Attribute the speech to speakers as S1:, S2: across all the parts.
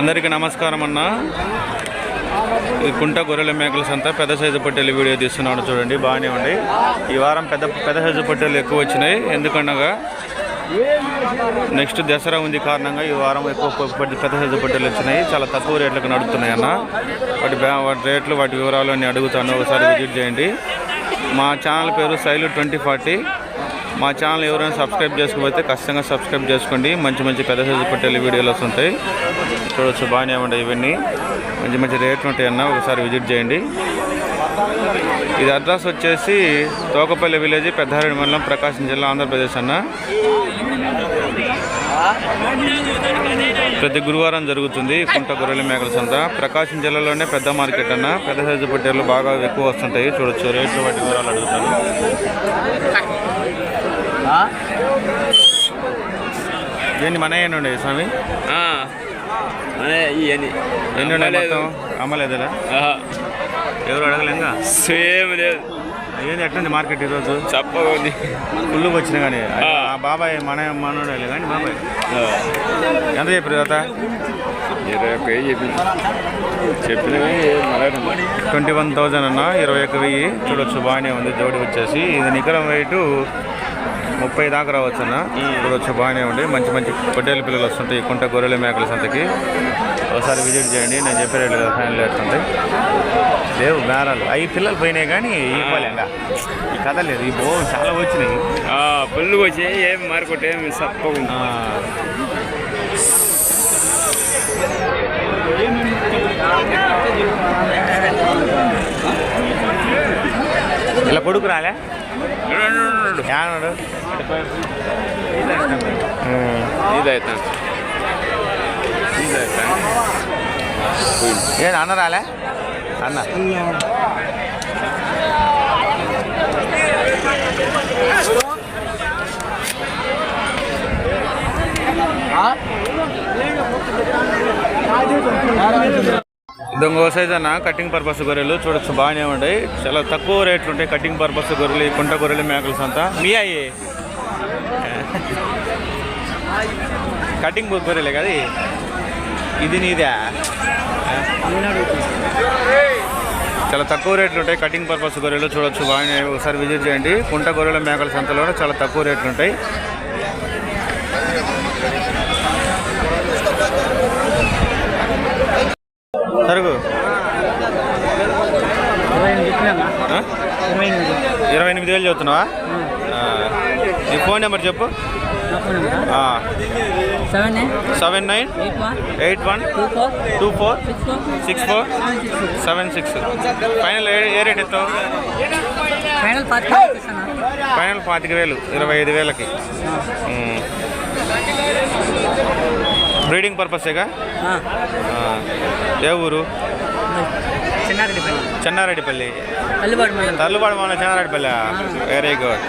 S1: అందరికీ నమస్కారం అన్న. ఇది కుంట గొర్రెల మేకల సంత పెద్ద సైజు పొట్టేలు వీడియో తీస్తున్నాడు చూడండి. బాగానే ఉంది. ఈ వారం పెద్ద సైజు పొట్టేలు ఎక్కువ వచ్చినాయి. ఎందుకనగా నెక్స్ట్ దసరా ఉంది కారణంగా ఈ వారం ఎక్కువ పెద్ద సైజు పొట్టేలు వచ్చినాయి. చాలా తక్కువ రేట్లకు నడుస్తున్నాయి అన్న. వాటి రేట్లు వాటి వివరాలు అన్నీ అడుగుతాను. ఒకసారి విజిట్ చేయండి. మా ఛానల్ పేరు శైలు 2040. మా ఛానల్ ఎవరైనా సబ్స్క్రైబ్ చేసుకోకపోతే ఖచ్చితంగా సబ్స్క్రైబ్ చేసుకోండి. మంచి పెద్ద సైజు పొట్టేలు వీడియోలు వస్తుంటాయి. చూడవచ్చు బాగానే ఉంటాయి. ఇవన్నీ మంచి రేట్లు ఉంటాయి అన్న. ఒకసారి విజిట్ చేయండి. ఇది అడ్రస్ వచ్చేసి తోకపల్లి విలేజ్, పెద్దారెడ్డి మండలం, ప్రకాశం జిల్లా, ఆంధ్రప్రదేశ్ అన్న. ప్రతి గురువారం జరుగుతుంది కుంట గొర్రెల మేకల సంత. ప్రకాశం జిల్లాలోనే పెద్ద మార్కెట్ అన్న. పెద్ద సైజు పొట్టేళ్ళు బాగా ఎక్కువ వస్తుంటాయి. చూడొచ్చు రేట్లు వాటి వివరాలు అడుగుతాను. ఏంటి మన ఏంటి ఉండే స్వామి? ఎన్ని ఉన్నాయి మొత్తం? అమ్మలేదా? ఎవరు అడగలేదా?
S2: సేమ్ లేదు.
S1: ఏంది ఎట్లుంది మార్కెట్ ఈరోజు?
S2: చెప్పండి.
S1: ఫుల్గా వచ్చినా కానీ బాబాయ్ మనోడే కానీ బాబాయ్ ఎంత చెప్పారు తర్వాత? 21,000 అన్న. 21,000 చూడొచ్చు. బాగానే ఉంది. జోడి వచ్చేసి ఇది నికరం వెయిట్ 30 దాకా రావచ్చు అన్న. చూడొచ్చు బాగానే ఉండి మంచి పొట్టేలు పిల్లలు వస్తుంటాయి కుంట గొర్రెల మేకల సంతకి. ఒకసారి విజిట్ చేయండి. నేను చెప్పే రేట్లు కదా ఫైనల్ వేస్తుంటాయి. లేవు బేరాలు. 5 పిల్లలు పోయినాయి కానీ ఇవ్వలేంగా. ఈ కథ లేదు. ఈ చాలా వచ్చినాయి.
S2: ఫుల్గా వచ్చాయి. ఏం మార్కెట్ ఏమి సప్పకుండా.
S1: ఇలా కొడుకు రాలే అన్న రాలే అన్న. దొంగ సైజ్ అన్న. కటింగ్ పర్పస్ గొర్రెలు చూడొచ్చు బాగానే ఉంటాయి. చాలా తక్కువ రేట్లు ఉంటాయి కటింగ్ పర్పస్ గొర్రెలు ఈ కుంట గొర్రెలు మేకల సంత. మీ అయ్యి కటింగ్ గొర్రెలే కదా ఇది నీదే. చాలా తక్కువ రేట్లు ఉంటాయి కటింగ్ పర్పస్ గొర్రెలు చూడొచ్చు బాగానే. ఒకసారి విజిట్ చేయండి. కుంట గొర్రెల మేకల సంతలో చాలా తక్కువ రేట్లు ఉంటాయి. సరుకు 28,000 చెబుతున్నావా? నీ ఫోన్ నెంబర్ చెప్పు. 7981246476. ఫైనల్ ఏ రేట్ ఎత్తావు? ఫైనల్ 25,000. 25,000కి. బ్రీడింగ్ పర్పసేగా? ఏ ఊరు? చెన్నారెడ్డిపల్లి. తల్లుబాడు మన చెన్నారెడ్డిపల్లి. Very good.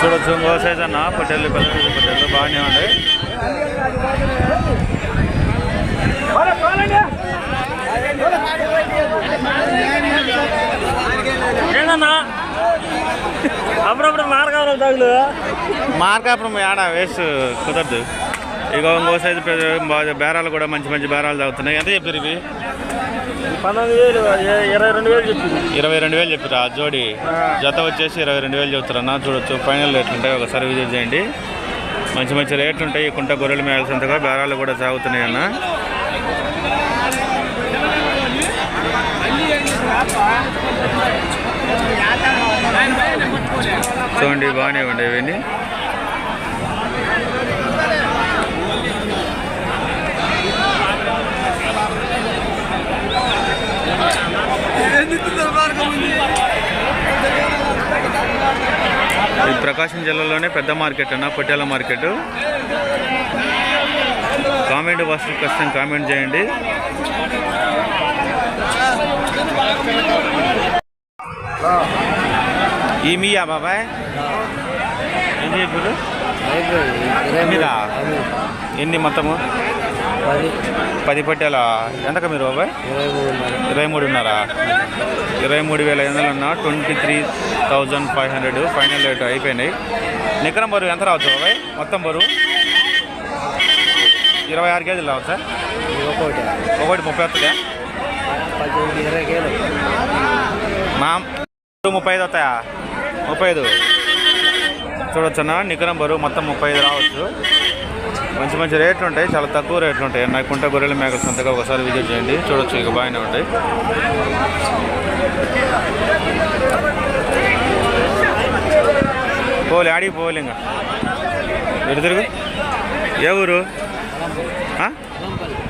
S1: చూడొచ్చు ఇంకో సైజ్ అన్న. పొట్టేళ్ళు పెద్ద పొట్టేళ్ళు బాగానే ఉన్నాయి.
S2: అప్పుడప్పుడు మార్కాపురం తగులు.
S1: మార్కాపురం ఆడ వేస్ట్ కుదరదు. ఇక ఇంకో సైజు బేరాలు కూడా మంచి బేరాలు తాగుతున్నాయి. ఎంత చెప్పారు ఇవి? 22,000 చెప్పారు. ఆ జోడి జత వచ్చేసి 22,000 చెప్తారన్న. చూడొచ్చు ఫైనల్ రేట్లు ఉంటాయి. ఒకసారి విజిట్ చేయండి. మంచి రేట్లు ఉంటాయి. కుంట గొర్రెలు మేకల సంతగా బేరాలు కూడా సాగుతున్నాయి అన్న. చూడండి బాగానే ఉండేవి ఇవన్నీ. ఇది ప్రకాశం జిల్లాలోనే పెద్ద మార్కెట్ అన్న. పొట్టేల మార్కెట్. కామెంట్ బాక్స్లో ఖచ్చితంగా కామెంట్ చేయండి. ఈ మీయా బాబాయ్ ఏం చెప్పారు? మీరా ఎన్ని మొత్తము? 10 పొట్టేలా. ఎంతక మీరు బాబాయ్? 23,500. 23,500 అన్న. 23,500 ఫైనల్ రేట్ అయిపోయినాయి. నికరం బరువు ఎంత రావచ్చు బాబాయ్ మొత్తం బరువు? 26 కేజీలు రావచ్చా? ఒకటి 30 వస్తుందా?
S3: 20 కేజీలు
S1: మా 35 వస్తాయా? 35 చూడొచ్చన్నా. నికరం బరువు మొత్తం 35 రావచ్చు. మంచి మంచి రేట్లు ఉంటాయి, చాలా తక్కువ రేట్లు ఉంటాయి. నాకుంట గొర్రెల మేకల సంతగా ఒకసారి విజిట్ చేయండి, చూడొచ్చు. ఇక బాగానే ఉంటాయి. పోలే ఆడికి పోలే ఇంకా ఎటు తిరుగు. ఏ ఊరు?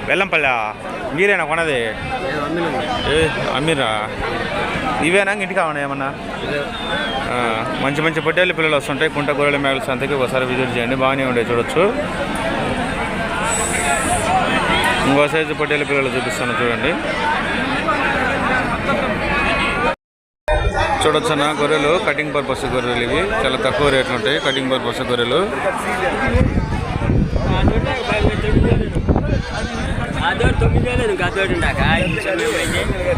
S1: వెల్లంపల్లి. మీరేనా కొనది? ఏ అమ్మీరా? ఇవేనా ఇంటికి కావనా ఏమన్నా? మంచి మంచి పొట్టేళ్ళ పిల్లలు వస్తుంటాయి కుంట గొర్రెల మేకల సంతకి ఒకసారి విజిట్ చేయండి, బాగానే ఉండే చూడొచ్చు. ఇంకో సైజు పొట్టేళ్ళ పిల్లలు చూపిస్తాను చూడండి. చూడొచ్చు అన్న గొర్రెలు, కటింగ్ పర్పస్ గొర్రెలు ఇవి. చాలా తక్కువ రేట్లు ఉంటాయి కటింగ్ పర్పస్ గొర్రెలు.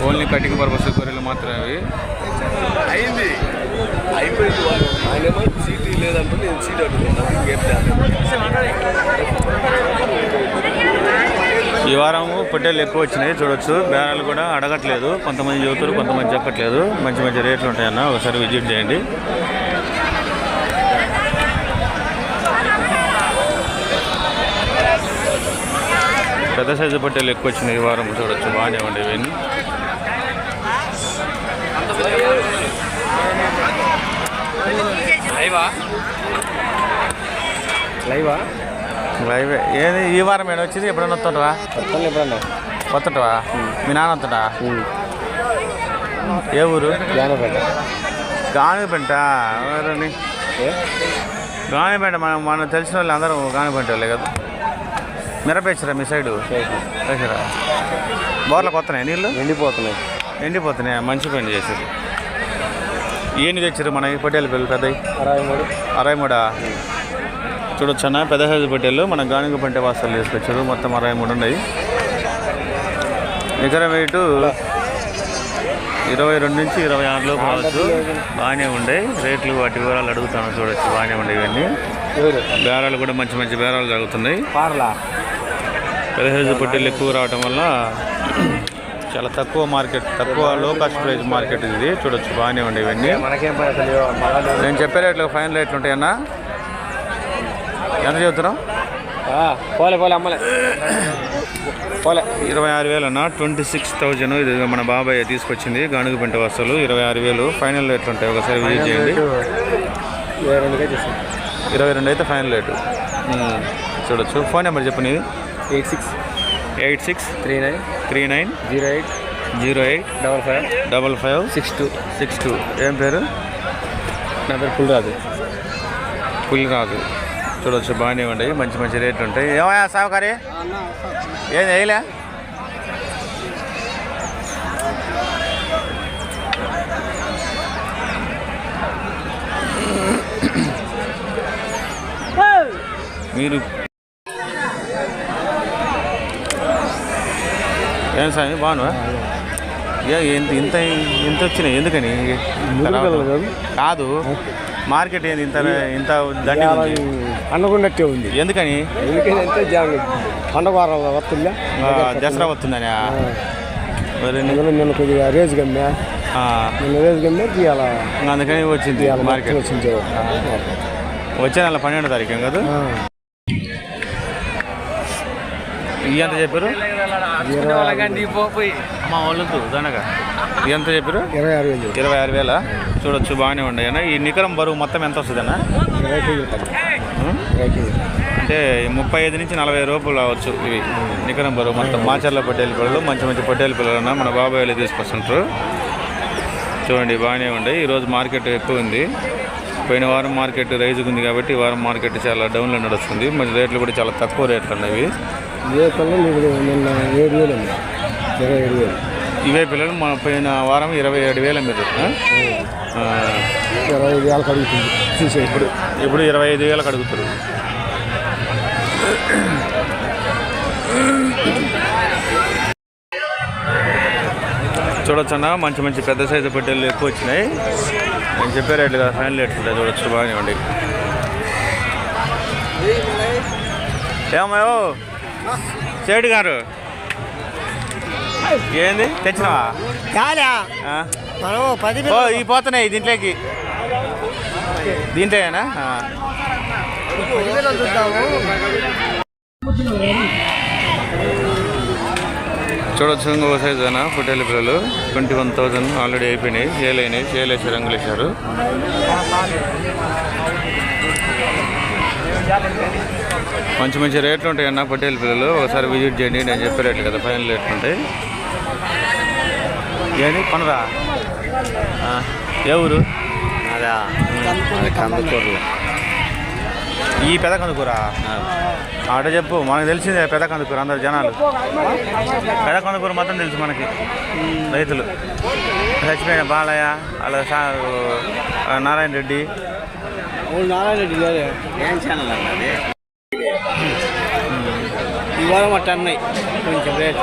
S1: ఓన్లీ కటింగ్ పర్పస్ గొర్రెలు మాత్రమే అవి. ఈ వారము పొట్టేళ్ళు ఎక్కువ వచ్చినాయి చూడొచ్చు. బేరాలు కూడా అడగట్లేదు, కొంతమంది చెబుతారు, కొంతమంది చెప్పట్లేదు. మంచి మంచి రేట్లు ఉంటాయన్న, ఒకసారి విజిట్ చేయండి. పెద్ద సైజు పొట్టేళ్ళు ఎక్కువ వచ్చినాయి ఈ వారం చూడొచ్చు, బాగానే ఉండేవి ఇవన్నీ. లైవ్ ఏది ఈ వారం ఏడు వచ్చింది? ఎప్పుడన్నా వస్తుంటవా?
S3: ఎప్పుడన్నా
S1: వస్తుంటవా? మీ నాన్న వస్తుంటా? ఏ ఊరు? గానిపెంట. ఎవరని గానిపెంట? మనం తెలిసిన వాళ్ళు అందరూ గానిపెంట వాళ్ళే కదా. మిరపేచ్చరా మీ సైడు? వేసారా? బోర్లకు వస్తున్నాయి నీళ్ళు? ఎండిపోతున్నాయి. మంచి పని చేశారు. ఎన్ని తెచ్చారు మన పొట్టేళ్ళ పిల్లలు? పెద్దవి 63. చూడొచ్చన్నా పెద్ద సైజు పొట్టేళ్ళు మన గానిగ పంట వాసాలు తీసుకొచ్చారు. మొత్తం 63 ఉన్నాయి. నికర వెయిట్ 22 నుంచి 26 లోపు రావచ్చు. బాగానే ఉండే రేట్లు, వాటి వివరాలు అడుగుతాను చూడొచ్చు, బాగానే ఉండే ఇవన్నీ. బేరాలు కూడా మంచి మంచి బేరాలు జరుగుతున్నాయి. పెద్ద సైజు పొట్టేళ్ళు ఎక్కువ రావటం వల్ల చాలా తక్కువ మార్కెట్, తక్కువ లో కాస్ట్ ప్రైస్ మార్కెట్ ఇది. చూడొచ్చు, బాగానే ఉండే ఇవన్నీ. నేను చెప్పే రేట్లు ఫైనల్ రేట్లు ఉంటాయన్నా. ఎంత చెబుతున్నావు? 26,000 అన్న. 26,000 ఇది మన బాబాయ్ తీసుకొచ్చింది గానుగ పెంట వస్తువులు. 26,000 ఫైనల్ రేట్లు ఉంటాయి, ఒకసారి విజిట్ చేయండి. 22 అయితే ఫైనల్ రేటు. చూడొచ్చు. ఫోన్ నెంబర్ చెప్పండి. 86 39 08 55 62. ఏం పేరు?
S3: నా పేరు
S1: పుల్లిరాజు. చూడవచ్చు, బాగానే ఉంటాయి, మంచి మంచి రేట్లు ఉంటాయి. ఏమయ్యా సావుకారి ఏం వేయలే? మీరు ఏం సామి బాగున్నా? ఇంత వచ్చినాయి ఎందుకని? కాదు, మార్కెట్ ఏంది ఇంత దండి
S3: అనుకున్నట్టే ఉంది.
S1: ఎందుకని?
S3: పండుగ వారం వస్తుందా?
S1: దసరా వస్తుందని
S3: నేను కొద్దిగా రేజ్ గమ్మా, తీయాలా,
S1: అందుకని వచ్చింది మార్కెట్. వచ్చే నెల 12వ తారీఖు కదా. ఎంత చెప్పారు? మా వాళ్ళతో దనగా ఎంత చెప్పారు? 26,000. చూడొచ్చు, బాగానే ఉండేనా. ఈ నికరం బరువు మొత్తం ఎంత వస్తుందన్నా? అంటే 35 నుంచి 40 రూపాయలు అవచ్చు ఇవి నికరం బరువు మొత్తం. మాచర్ల పొట్టేళ్ళ పిల్లలు, మంచి మంచి పొట్టేళ్ళ పిల్లలు మన బాబాయ్ వాళ్ళు తీసుకొస్తుంటారు. చూడండి, బాగానే ఉండేవి. ఈరోజు మార్కెట్ ఎక్కువ ఉంది. పోయిన వారం మార్కెట్ రైజుగా ఉంది కాబట్టి ఈ వారం మార్కెట్ చాలా డౌన్లో నడుస్తుంది. మరి రేట్లు కూడా చాలా తక్కువ రేట్లు ఉన్నాయి.
S3: నిన్న 7,000 27,000.
S1: ఇవే పిల్లలు మన పోయిన వారం 27,000 మీరు
S3: 25,000 అడుగుతుంది.
S1: ఇప్పుడు 25,000 అడుగుతారు. చూడొచ్చన్నా, మంచి మంచి పెద్ద సైజు పొట్టేళ్ళు ఎక్కువ వచ్చినాయి. నేను చెప్పే రేట్లు కదా, ఫైనల్ రేట్లు ఉంటాయి. చూడొచ్చు, బాగానే ఉండి. ఏమో సేటు గారు ఏంది తెచ్చినావా
S3: కాదా
S1: ఆ?
S3: మనం 10
S1: ఓ ఈ పోతున్నాయి దీంట్లోకి దీంట్లోనా చూడొచ్చు ఇంకో సైజ్ అన్న పొట్టేళ్ళ పిల్లలు 21,000 ఆల్రెడీ అయిపోయినాయి సేలేసి రంగులు వేశారు. మంచి మంచి రేట్లు ఉంటాయి అన్న పొట్టేళ్ళ పిల్లలు. ఒకసారి విజిట్ చేయండి. నేను చెప్పే రేట్లు కదా ఫైనల్ రేట్లు ఉంటాయి. ఏంటి కొనరా ఏ ఊరు
S3: అదా కందుకూరులో
S1: ఈ పెద్ద కందుకూర ఆట చెప్పు. మనకు తెలిసిందే పెద్ద కందుకూర. అందరు జనాలు పెద్ద కందుకూర మొత్తం తెలుసు మనకి. రైతులు చచ్చిపోయిన బాలయ్య అలా నారాయణ రెడ్డి
S3: నారాయణ రెడ్డి ఏం ఛానల్ అన్నది ఇవాళ మట్ట అన్నాయి కొంచెం రేట్.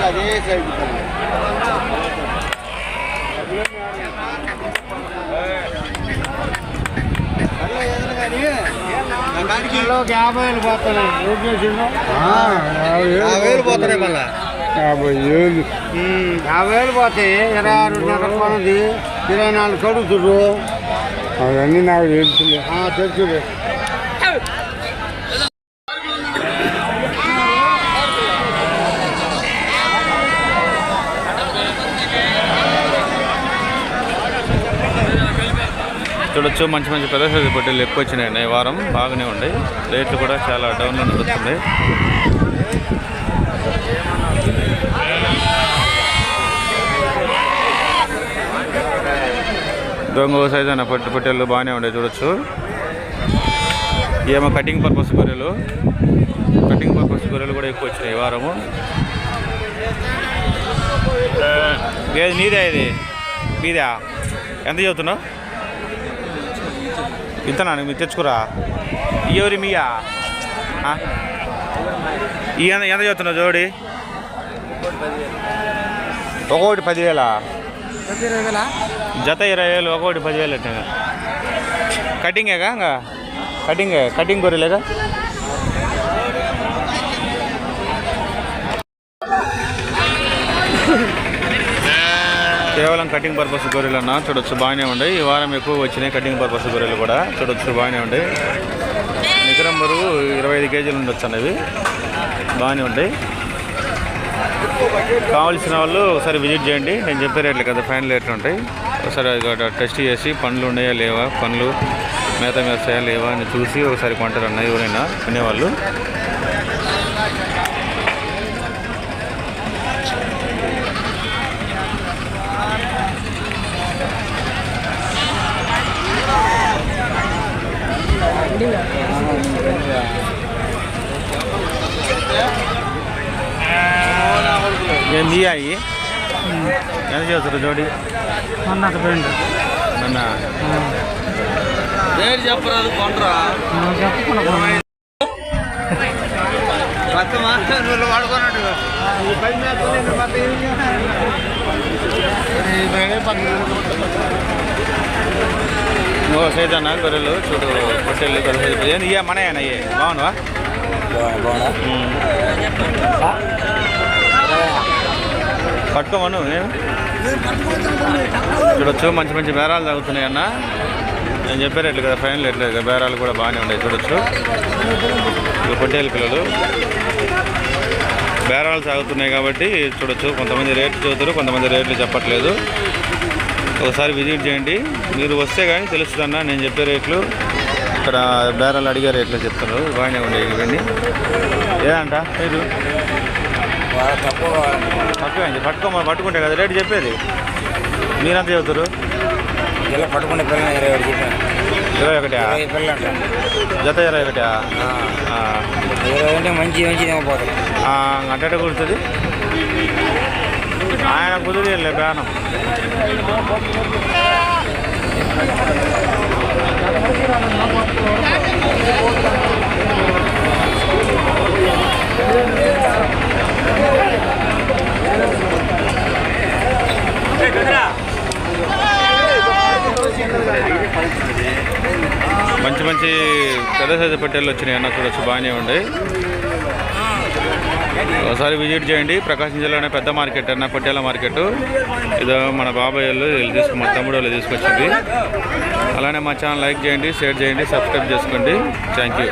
S3: అదే సైడ్ కిలోకి 50,000 పోతున్నాయి. 50,000 పోతున్నాయి. మళ్ళా 50,000 పోతాయి. 26 కొనది 24 కడుగుతురు. అవన్నీ నాకు తెలుసులే. తెలుసులే.
S1: చూడొచ్చు మంచి మంచి పెద్ద సైజు పొట్టేలు ఎక్కువ వచ్చినాయి. ఈ వారం బాగానే ఉన్నాయి. రేట్లు కూడా చాలా డౌన్లో నడుస్తున్నాయి. దొంగ సైజు అన్న పొట్టేళ్ళు బాగానే ఉన్నాయి. చూడొచ్చు ఏమో కటింగ్ పర్పస్ గొర్రెలు కూడా ఎక్కువ వచ్చినాయి ఈ వారము. ఏది నీదే? ఇది మీదా? ఎంత చదువుతున్నావు? ఇంతనా? మీరు తెచ్చుకురా. ఎవరి మీయా? ఎంత చదువుతున్నావు జోడి? ఒకటి 10,000. జత 20,000. ఒకటి 10,000 అంటే కటింగేగా? ఇంకా కటింగ్ గొర్రెలేగా? కేవలం కటింగ్ పర్పస్ గొర్రెలు అన్న. చూడొచ్చు బాగానే ఉన్నాయి. ఈ వారం ఎక్కువ వచ్చినాయి కటింగ్ పర్పస్ గొర్రెలు కూడా. చూడొచ్చు బాగానే ఉంటాయి. నికరం బరువు 25 కేజీలు ఉండొచ్చు అన్నవి. బాగానే ఉంటాయి. కావాల్సిన వాళ్ళు ఒకసారి విజిట్ చేయండి. నేను చెప్పే రేట్లు కదా ఫైనల్ రేట్లు ఉంటాయి. ఒకసారి టెస్ట్ చేసి పండ్లు ఉన్నాయా లేవా, పండ్లు మేత మేస్తాయా లేవా అని చూసి ఒకసారి కొంటారు అన్న ఎవరైనా కొనేవాళ్ళు. ఏం తీయాయి? ఎంత చేస్తారు జోడి? నన్న చెప్పరాదు కొండ్రా వాడుకున్నట్టు సేదన్న గొర్రెలు చూడు పొట్టేళ్ళు గొర్రెలు ఏంది ఇయ్య మనయేనా? ఇయ్యే బాగున్నావా? పట్టుకోమను. చూడొచ్చు మంచి మంచి బేరాలు తగ్గుతున్నాయి అన్న. నేను చెప్పే రేట్లు కదా ఫైనల్ రేట్లు కదా. బేరాలు కూడా బాగానే ఉన్నాయి. చూడొచ్చు పొట్టేళ్ళ పిల్లలు బేరాలు సాగుతున్నాయి కాబట్టి చూడొచ్చు. కొంతమంది రేట్లు చదువుతారు, కొంతమంది రేట్లు చెప్పట్లేదు. ఒకసారి విజిట్ చేయండి. మీరు వస్తే కానీ తెలుస్తుందన్న నేను చెప్పే రేట్లు. ఇక్కడ బేరాలు అడిగే రేట్లు చెప్తున్నారు. బాగానే ఉండేవి ఇవన్నీ. ఏదంట మీరు తక్కువైంది? పట్టుకుంటే కదా రేటు చెప్పేది. మీరంతా చెబుతారు?
S3: పట్టుకుంటే
S1: 21 జత 21
S3: మంచి పోతుంది.
S1: అంటే కుడుతుంది. ఆయన కుదిరేలే ప్రాణం. మంచి మంచి పెద్ద సైజు పొట్టేళ్ళు వచ్చినాయి అన్న, చూడొచ్చు బాగానే ఉండే. ఒకసారి విజిట్ చేయండి. ప్రకాశం జిల్లాలోనే పెద్ద మార్కెట్ అన్న, పొట్టేళ్ళ మార్కెట్. ఇదో మన బాబాయ్ వాళ్ళు మా తమ్ముడు వాళ్ళు తీసుకొచ్చింది. అలానే మా ఛానల్ లైక్ చేయండి, షేర్ చేయండి, సబ్స్క్రైబ్ చేసుకోండి. Thank you.